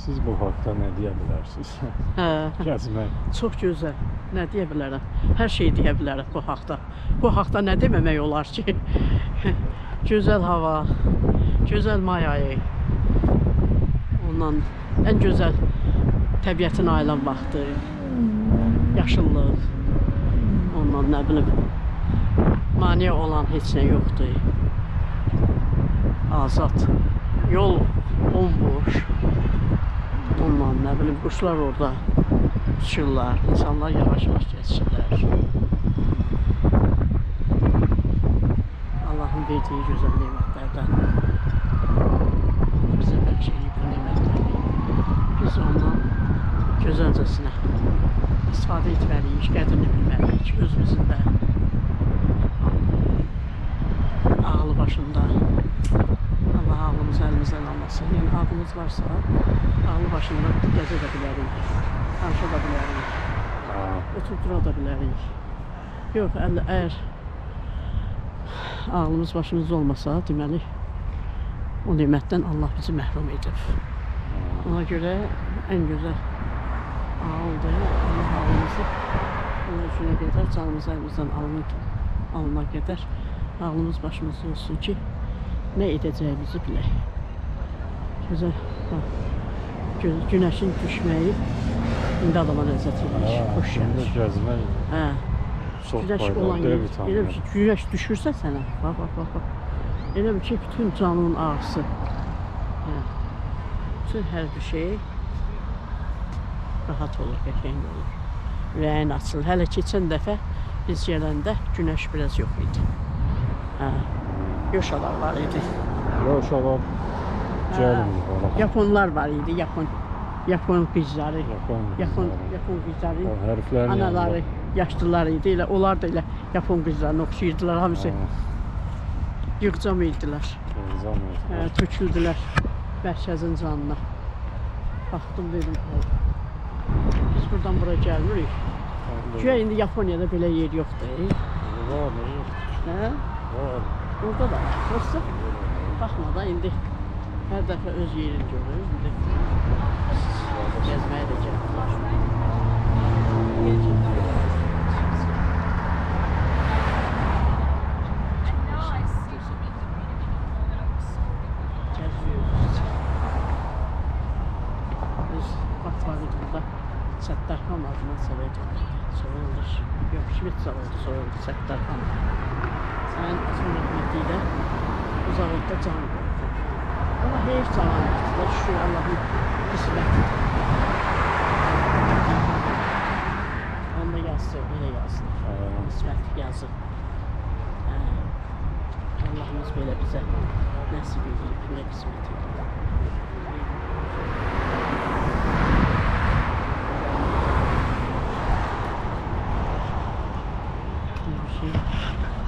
Siz bu haqda nə deyə bilərsiniz? Gəzmək. Çox gözəl. Nə deyə bilərəm? Hər şey deyə bilərəm bu haqda. Bu haqda nə deməmək olar ki? Gözəl hava, gözəl may ayı. Ondan ən gözəl təbiətin ayılan vaxtı, yaşıllıq. Ondan nə bilim, mane olan heç nə yoxdur. Azad. Yol bomboş. Ondan nə bilim, quşlar orada uçurlar, insanlar yavaş-yavaş geçirlər. Allah'ın verdiyi gözəl nemətlərdən. Bizə bəxş edib bu nemətləri. Biz ondan gözəlcəsinə istifadə etməliyik, qədrini bilməliyik. Özümüzün də ağlı başında. Allah ağlımızı əlimizdən almasın. Yəni ağlımız varsa, ağlı başında gəzə də bilərik, danışa da bilərik, oturdura da bilərik. Yox, əgər ağlımız başımızda olmasa, deməli, o nemətdən Allah bizi məhrum edib. Ona görə ən gözəl ağıldır. Allah ağlımızı ona günə qədər, canımızı əlimizdən alına qədər ağlımız başımızda olsun ki, nə edəcəyimizi bilək. Gözəl, günəşin düşməyi indi adama ləzzət edir, xoş gəlir. Gəzmək çox faydalıdır, Elə bir ki, günəş düşürsə sənə, bax. Elə bir ki, bütün canının ağrısı, bütün hər bir şey rahat olur, qəşəng olur. Ürəyin açılır. Hələ keçən dəfə biz gələndə günəş biraz yox idi. Yoşalar var idi. Yoşalar gəlmir. Yaponlar var idi, Yapon qızları. Yapon qızları, anaları, yaşlılar idi. Elə onlar da elə Yapon qızlarına oxşayırdılar. Hamısı yığcam idilər. Töküldülər Bəhşəzin canına. Baxdım dedim. Biz buradan bura gəlmirik. Güya indi Yaponiyada belə yer yoxdur. Var. Orada da var. Burası baxma da indi hər dəfə öz yerini görür. İndi gəzməyə də gəlirlər. Biz vaxt var idi burada Səttarxan adına Sovet soyuldur. Yox, Şvets zavodu soyuldu Səttarxan. Sən son rəhmətli ilə bu zavodda can qoydu. Ama heyif canan etdilər, şükür Allah'ın qismətidir. Onda yazsın, belə yazsın. Qismət yazın. Allah'ımız belə bizə nəsib edib, belə qismət edib.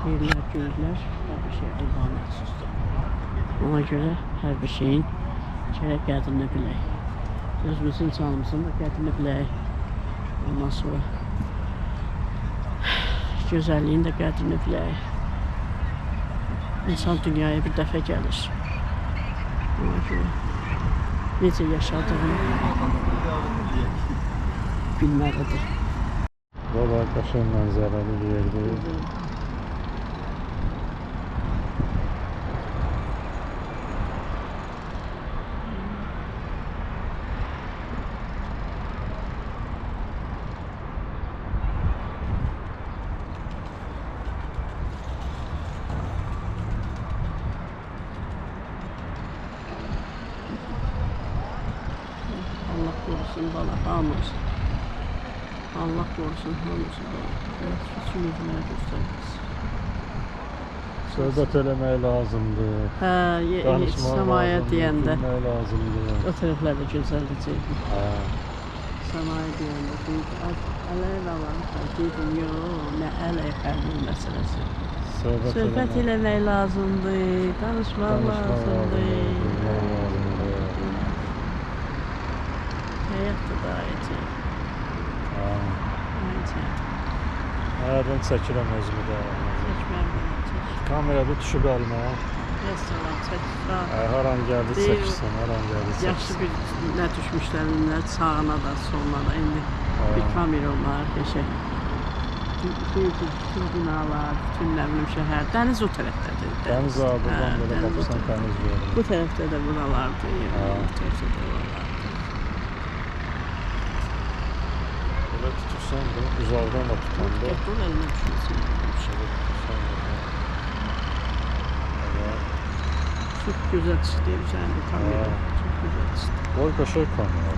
Yerlər, göylər, hər bir şey Allah'a məxsusdur. Ona görə hər bir şeyin gərək qədrini bilək. Özümüzün canımızın da qədrini bilək. Ondan sonra gözəlliyin də qədrini bilək. İnsan dünyaya bir dəfə gəlir. Ona görə necə yaşadığını bilməlidir. Valla qəşəng mənzərəli bir yerdir. Allah korusun bana, hamımız. Allah korusun hamımızı bana. Bütün yüzüne göstermez. Söhbət eləmək lazımdır. Səmaya deyəndə. Bilmək lazımdır. O tərəflər də gözəldir. Səmaya deyəndə. Əleyh Allah'ın dedim, yox, nə əleyh hərbi məsələsi. Söhbət eləmək lazımdır, danışmaq lazımdır. Həyat da dairəcək. Hərdən çəkirəm özümü də. Çəkməyəm. Kamerada düşüb əlimə. Yasalar, çəkirlər. Haran gəldi Deyir, çəkirsən, haran gəldi çəkirsən. Yaxşı bir nə düşmüşlər önünə, sağına da, soluna da. İndi bir kamera var, şey. Bütün binalar, bütün nə bilim şəhər. Dəniz o tərəfdədir. Dəniz abi, buradan belə baxırsan dəniz görünür. Bu tərəfdə də buralardır. Bu tərəfdə də buralardır. Belə tutursan da, uzaqdan da tutan da. Get dur, əlinə düşürsün. Çok güzel çıktı bir kamera. Çok güzel çıktı. Oy kaşık kamera.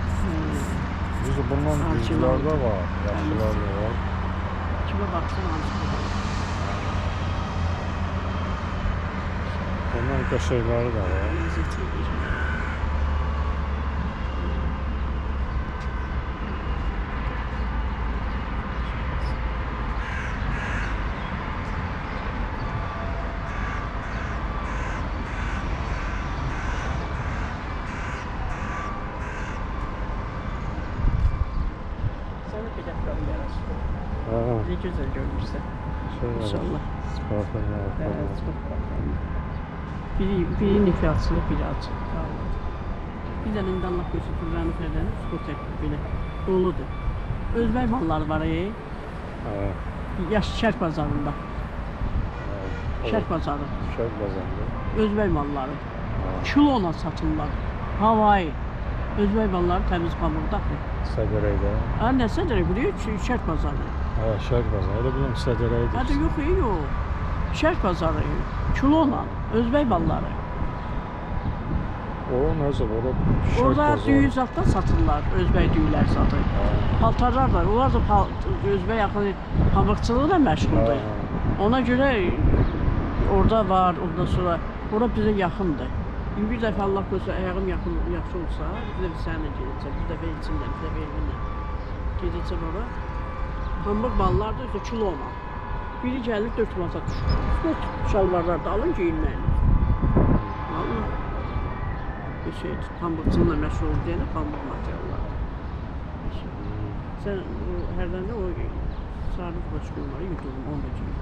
Biz bundan güçlüler de var, yaşlılar da var. Kime baksana anlaşılıyor. Bundan kaşıkları da var. Lezzeti bir. Ne güzel görmüşsün. İnşallah. Evet, çok bakalım. Biri nifaslı, biri açık. Bir tane de Allah korusun Kur'an-ı Kerim'den skotek bile doludur. Özbək malları var Yaş şərq bazarında. Şərq bazarı. Şərq bazarında. Özbək malları. Kilona satırlar. Havayı. Özbək malları təmiz pamurdadır. Sədərəkdə. Nə sədərək? Bu şərq bazarı. Şərq bazarı. Elə biləm Sədərəkdir. Hadi yox. Şərq bazarı. Kilona. Özbək malları. O nəzə var? Orada düyü zatda satırlar. Özbək düyülər satır. Paltarlar var. Onlar da özbək yaxın pamıqçılıqla məşğuldur. Ona görə orada var. Ondan sonra ora bizə yaxındır. Bir dəfə Allah qoysa ayağım yaxşı olsa, bir dəfə səninlə gedəcəm, bir dəfə içimlə, bir dəfə evinlə gedəcəm ora. Pambıq ballar da kilona. Biri gəlir 4 manata düşür. 4 şalvarlar da alın geyinməyiniz. Valla. Bir şey pambıqçılıqla məşğul oldu deyənə pambıq materiallar. Sən hərdən də o sarı başqın var, yudulum, onu da giyin.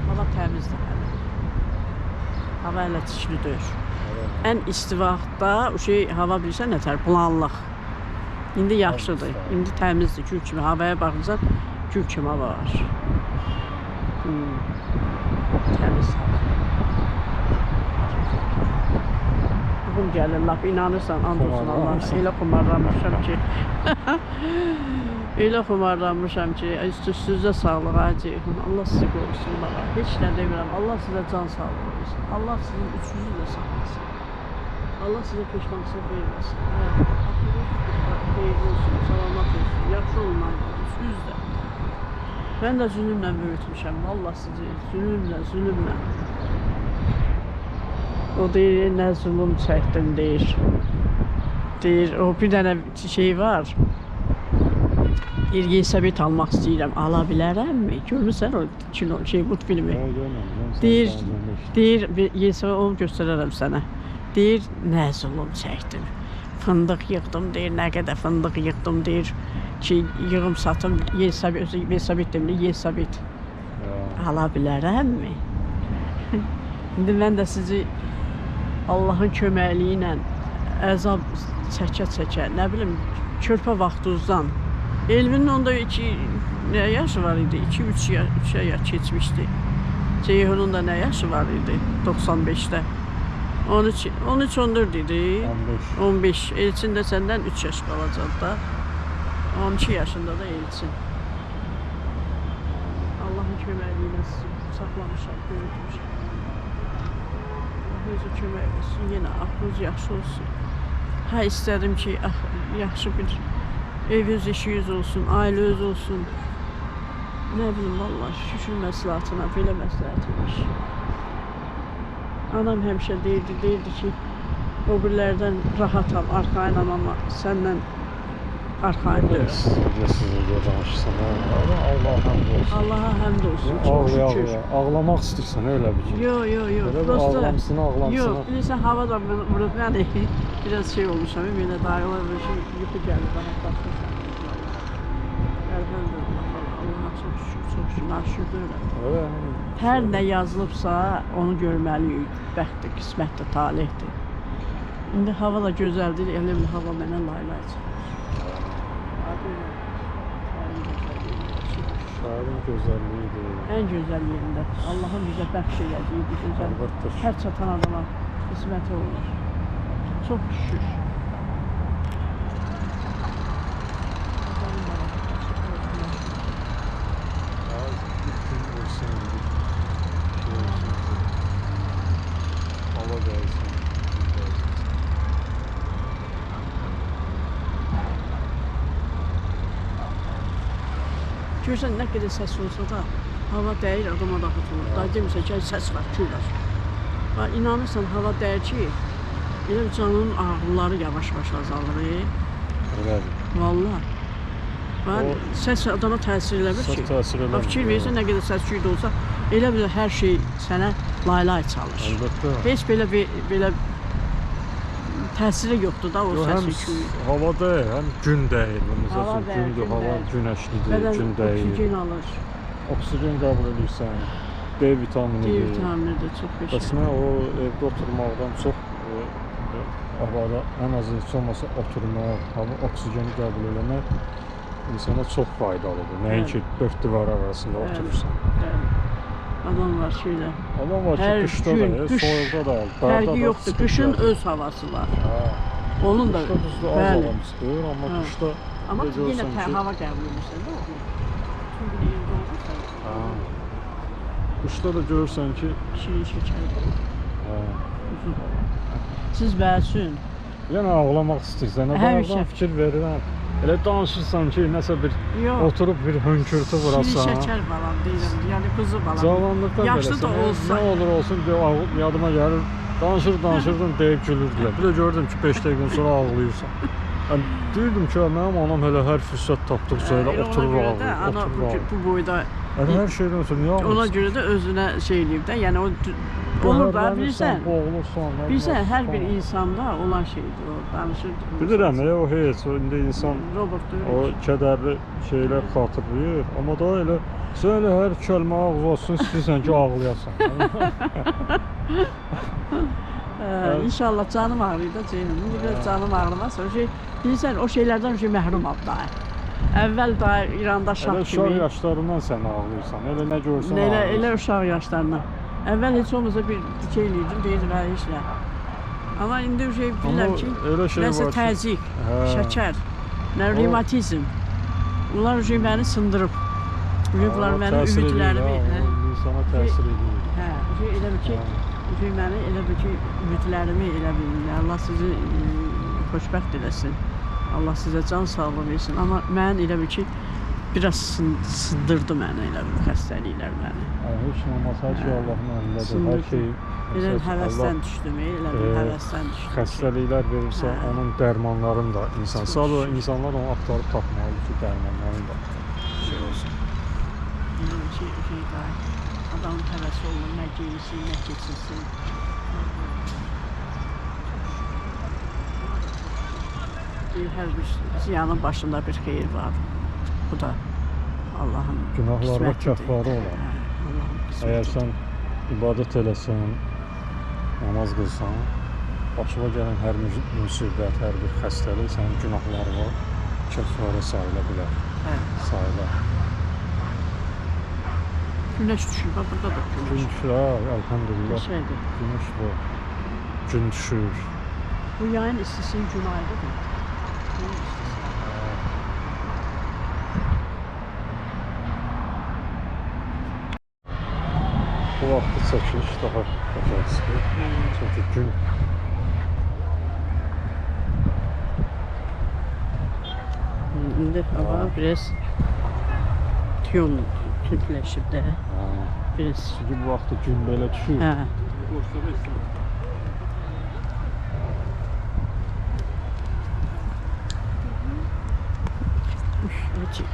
Hava təmizdir hələ. Hava hələ çişli deyir. Ən istivaqda hava bilirsən nətər? Bulanlıq. İndi yaxşıdır. İndi təmizdir. Gül kimi havaya baxırsan, gül kimi hava var. Təmiz hava. Bugün gəlir, laf inanırsan, and olsun Allah. Elə xumarlanmışam ki. Elə xumarlanmışam ki, üstüzdə sağlıq acı. Allah sizi qorusun bana. Heç nə demirəm. Allah sizə can sağlığı versin. Allah sizin üçünüzü də sağlasın. Allah sizə peşmançılıq verməsin. Xeyirli olsun, salamat olsun, yaxşı olman, üçünüz də. Mən də zülümlə böyütmüşəm. Allah sizi zülümlə. O deyir, nə zulüm çəkdim deyir. Deyir, o bir dənə şey var. Yesabit almaq istəyirəm, ala bilərəmmi? Görmüsən o bu filmi? Deyir, Yesabit onu göstərərəm sənə. Deyir, nə zulüm çəkdim. Fındıq yığdım, deyir, nə qədər fındıq yığdım, deyir ki, yığım satım, Yesabit demir, Yesabit. Ala bilərəmmi? İndi mən də sizi Allahın köməkliyi ilə əzab çəkə, nə bilim, körpə vaxtınızdan. Elvinin onda nə yaşı var idi? 2-3 yaş keçmişdi. Ceyhunun da nə yaşı var idi? 95'də. 13-14 idi. 15. Elçin də səndən 3 yaş qalacaq da. 12 yaşında da Elçin. Allahın köməkliyi ilə sizi saxlamışam, böyütmüşəm. Özü kömək olsun, yenə aklınız yaxşı olsun. İstədim ki, yaxşı bir eviniz, işiniz olsun, aileniz olsun. Nə bilim, valla şükür məsləhətinə, belə məsləhət imiş. Anam həmişə deyirdi ki, o birlərdən rahatam, arxayın ama səndən arxayın deyirəm. Sizə danışırsan, Allaha həmd olsun. Allaha həmd olsun, çox şükür. Ağlamaq istəyirsən, öyle bir şey. Yox. Ağlamsın. Yox, bilirsən, hava da vurub, yəni biraz şey olmuşam, belə dağılar, yuxu gəlir, rahatlaşmışam. Əlhamdülillah, Allaha Çox şükür, naşükür öyle. Öyle. Hər nə yazılıbsa, onu görməliyik. Bəxtdir, qismətdir, talihdir. İndi hava da gözəldir, elə bir hava mənə layla çıxır. Şairin gözəlliyidir. Ən gözəl yerində. Allahın bizə bəxş elədiyi bu gözəl. Əlbəttə. Hər çatan adama qisməti olur. Çox şükür. Hava değilsin. Görsən nə qədər səs olsa da, hava dəyir, adama da tutulur. Daha demirsən ki, səs var, küylər. İnanırsan, hava dəyir ki, elə canının ağrıları yavaş-yavaş azalır. Elədir. Valla. Səs adama təsir eləmir ki. Səs təsir eləmir. Fikir verirsən, nə qədər səs küydə olsa, elə bir hər şey sənə lay-lay çalır. Əlbəttə. Heç belə təsiri yoxdur da o səsi küyü. Həm hava deyil, həm gün deyil. Hava Məsələn, deyil, gündür, gün hava deyil. günəşlidir, Bədən gün deyil. oksigen alır. Oksigen qəbul edirsən, D vitamini. D vitamini də çox beşər. Bəsmə o evdə oturmaqdan çox havada ən az heç olmasa oturmaq, hava oksigeni qəbul eləmək insana çox faydalıdır. Nəinki dörd divar arasında oturursan. Adam var şeylə. Adam var ki, Hər qışda gün, da, qış soyuqda da, fərqi yoxdur. Qışın öz havası var. Onun da Qışda düzdür, az bəli. adam çıxır, amma qışda Amma bir yenə görsən ki, hava qəbul edirsən də onu. Çünki yerdə olursan. qışda da görürsən ki, Şirin şəkər. hə, Siz bəsün. yenə ağlamaq istəyirsən. Həmişə. Bazen fikir verirəm. Elə danışırsan ki, nəsə bir Yox. oturub bir hönkürtü Şirin vurasan. şəkər balam deyirəm. Yəni quzu balam. Cavanlıqdan Yaşlı beləsən, da olsa. nə olur olsun yadıma gəlir. Danışırdım deyib gülürdülər. Bir də gördüm ki 5 dəqiqə sonra ağlayırsan. Yəni deyirdim ki, mənim anam elə hər fürsət tapdıqca elə oturur ağlayır. Ana bu boyda Yəni hər şeydən sonra niyə ağlayırsan? ona görə də özünə şey eləyib də. Yəni o olur da bilirsən. Boğulursan. Bilirsən hər bir insanda olan şeydir o. Danışır. Bilirəm, o heç indi insan robotdur. o kədərli şeylər xatırlayır, amma da elə sən elə hər kəlmə ağız olsun istəyirsən ki ağlayasan. İnşallah canım ağrıyır da Ceyhun. İndi biraz canım ağrımaz. O şey bilirsən o şeylərdən şey məhrumam daha. Əvvəl daha İranda şah Elə kimi. uşaq yaşlarından sən ağlayırsan. Elə nə görsən Elə uşaq yaşlarından. Əvvəl heç olmasa bir şey eləyirdim, deyirdim hə heç nə. Amma indi o şey bilirəm ki, elə şey nəsə var ki, təzyiq, hə. şəkər, nə revmatizm. Bunlar o şey məni sındırıb. Bunlar mənim ümidlərimi. İnsana təsir edir. Hə, o şey elə bir ki, o şey məni elə bir ki, ümidlərimi elə bir. Allah sizi xoşbəxt eləsin. Allah sizə can sağlığı versin. Amma mən elə bir ki, biraz sındırdı məni elə bir xəstəliklər məni. Heç nə olmaz, hər şey Allahın əlindədir. Sındırdı. Hər şey Elə həvəsdən düşdüm, elə bir həvəsdən düşdüm. Xəstəliklər verirsə, onun dərmanlarını da insan. Sadəcə insanlar onu axtarıb tapmalıdır ki, dərmanların da şey olsun. Elə bir şey daha. Adamın həvəsi olmur, nə geyinsin, nə keçirsin. Hər bir ziyanın başında bir xeyir var. Bu da Allahın Günahlarına qismətidir. kəffarı olar. Allahın qismətidir. Əgər sən ibadət eləsən, namaz qılsan, başına gələn hər müsibət, hər bir xəstəlik sənin günahlarına kəffarə sayıla bilər. Sayılar. Günəş düşür, bax burada da Gün günəş. düşür, əlhamdülillah. Şeydir. Günəş var. Gün düşür. Bu yayın istisinin günü ayıdır. Bu vaxtı çəkiliş daha başa çıxır. Çünki gün İndi hava biraz tündləşib də. Biraz. çünki bu vaxtı gün belə düşür. Hə.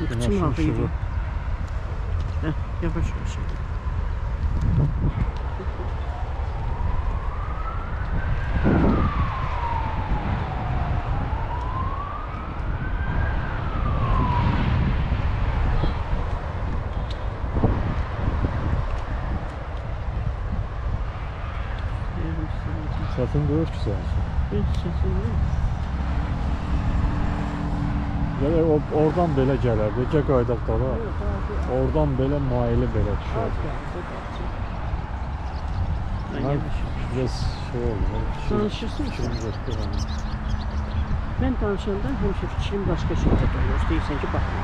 Kıçım ağrıydı. Yavaş yavaş. Səsin deyil ki sən. Heç səsin yox. Gələ oradan belə gələr, necə qaydaq dala. Oradan belə maili belə düşər. Mən biraz şey oldu. Danışırsın Fikrim yoxdur. Mən danışanda həmişə fikrim başqa şeydə olur. Deyirsən ki, baxma.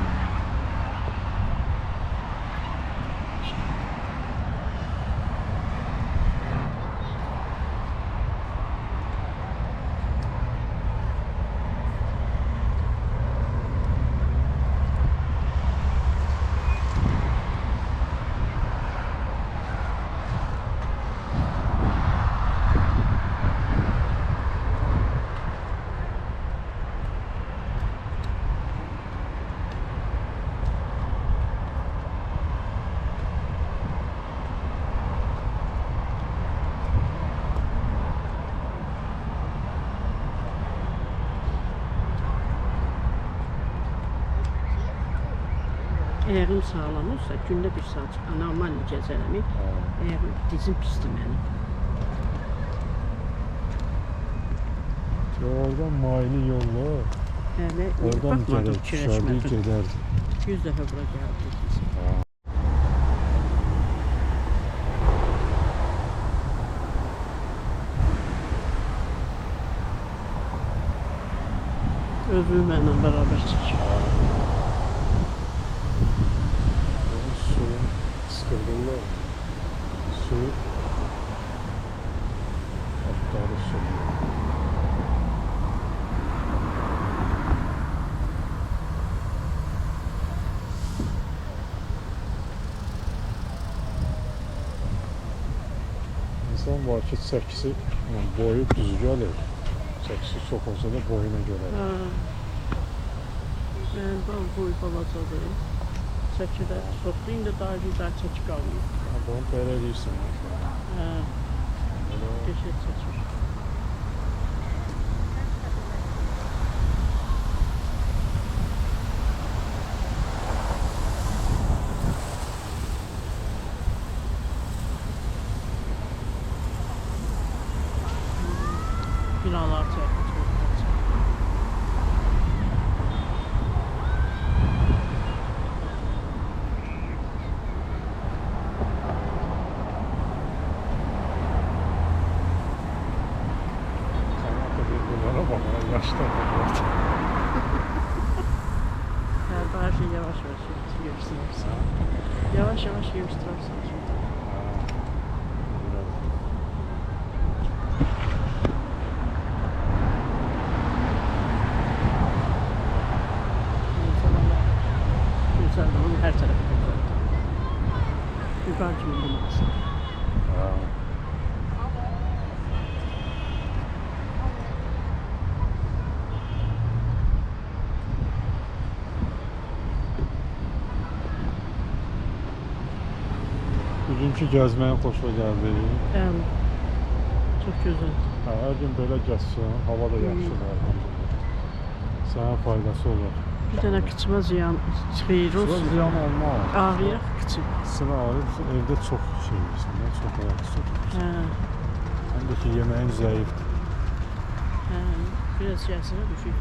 Ayağım sağlam olsa, gündə bir saat normal gəzərəm. Ayağım, dizim pisdir mənim. Oradan maili yolla. Hələ Oradan baxmadım düşərdi, gedərdi. 100 dəfə bura gəldi. Özü mənimlə bərabər çəkir. Suyun sıkıldırlar. Su atları sürüyor. İnsan var ki, çəkisi boyu düz gəlir. Çəkisi çox olsa da boyuna görə. Mən boy balacadır. Çəkidə çoxdur, indi daha güzel çəki qalmıyor. Bunu belə eləyirsən. Qəşəng çəkir. Binalar çəkir. Yaşlı adamlar. Her şey yavaş yavaş göstersin. Yavaş yavaş göstersin. Güzel, onun her tarafı güzel. Yukarı çıkılmaz. Bugünkü gəzməyə xoşuna gəldi. Çox gözəl. Hər gün belə gəzsən, hava da yaxşıdır. Sənə faydası olur. Bir dənə kıçıma ziyan çıxır. Ziyan olmaz. Ağrıyaq kıçım. Sıra ağrıyır, evdə çox şey yesən, çox ağrısı. Həm də ki, yeməyin zəifdir. Biraz yasına düşür.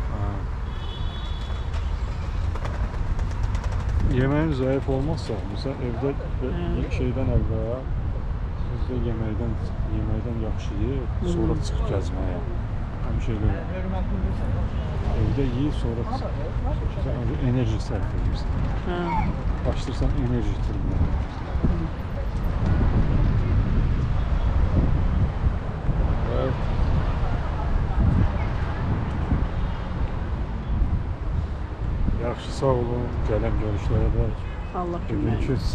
Yeməyin zəif olmazsa, məsələn, evdə şeydən əvvəl, sizdə yeməkdən yaxşı yeyir, sonra çıx gəzməyə. Həmişə elə evdə yeyir, sonra çıx. Sən enerji sərf edirsən. Başlayırsan enerji itirməyə. Yaxşı, sağ olun, gələm görüşlərə də. Allah günləriniz.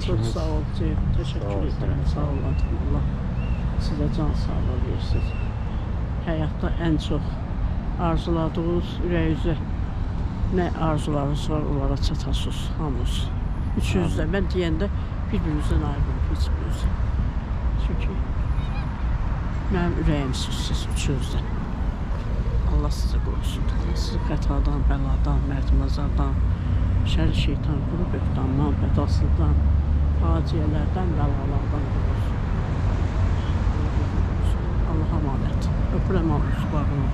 Çok sağ ol, teşekkür ederim. Sağ olun. Allah size can sağlığı versin. Həyatda ən çox arzuladığınız ürəyinizə nə arzularınız var, onlara çatasınız, hamınız. Üçünüz də, mən deyəndə bir-birinizdən ayrılıb heç biriniz. Çünki mənim ürəyimsiz siz üçünüzdən. Allah sizi qorusun. Sizi xətadan, bəladan, mərdimazardan, şər şeytan, quru böhtandan, bədasından, faciələrdən, bəlalardan qorusun. Öpürəm Allah, bağını.